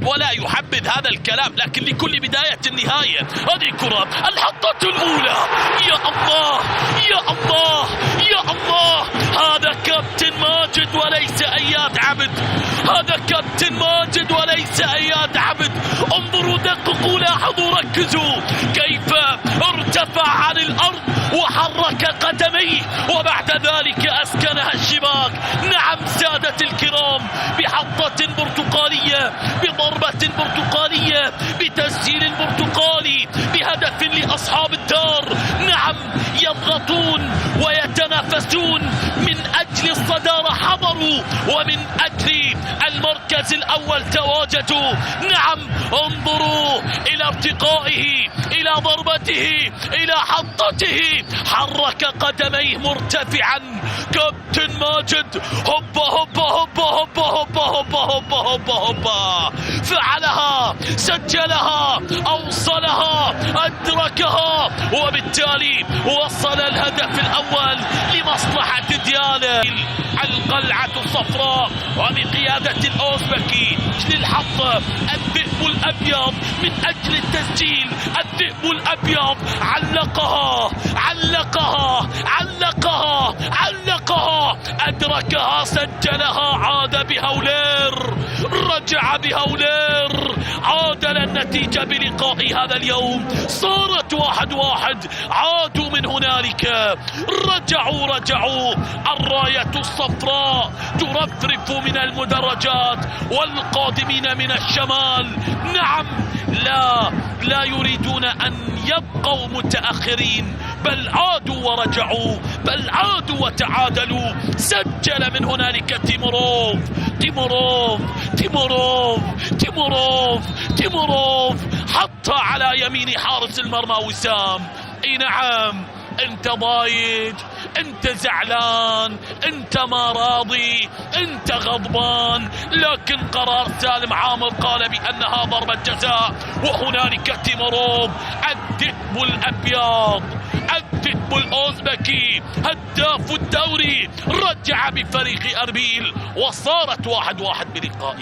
ولا يحبذ هذا الكلام، لكن لكل بداية نهاية. هذه كرة الحطة الأولى، يا الله يا الله يا الله، هذا كابتن ماجد وليس أياد عبد، هذا كابتن ماجد وليس أياد عبد. انظروا دققوا لاحظوا ركزوا كيف ارتفع عن الأرض وحرك قدميه وبعد ذلك أسكنها الشباك. نعم سادة الكرام، بحطة برتقالية، بضربة برتقالية، بتسجيل برتقالي، بهدف لأصحاب الدار. نعم يضغطون ويتنافسون من أجل الصدارة، حضروا ومن أجل المركز الأول تواجدوا. نعم انظروا إلى ارتقائه، إلى ضربته، إلى حطته، حرك قدميه مرتفعا. كابتن ماجد هوبا هوبا هوبا هوبا هوبا هوبا هوبا هوبا هوبا، فعلها، سجلها، أوصلها، أدركها، وبالتالي وصل الهدف الأول لمصلحة دياله. القلعة الصفراء وبقيادة الأوزبكي للحظ الذئب الأبيض من أجل التسجيل. الذئب الأبيض علقها علقها علقها علقها، أدركها، سجلها، عاد بهولير، رجع بهولير، عادل النتيجة بلقاء هذا اليوم. صارت 1-1، عادوا من هنالك، رجعوا. الراية الصفراء ترفرف من المدرجات والقادمين من الشمال. نعم لا يريدون أن يبقوا متأخرين، بل عادوا ورجعوا، بل عادوا وتعادلوا. سجل من هنالك تيموروف تيموروف تيموروف تيموروف تيموروف، حط على يمين حارس المرمى وسام. اي نعم، انت ضايج، انت زعلان، انت ما راضي، انت غضبان، لكن قرار سالم عامر قال بأنها ضربة جزاء. وهنالك تيموروف الذئب الأبيض، الذئب الأوزبكي، هداف الدوري، رجع بفريق أربيل، وصارت 1-1 بلقاء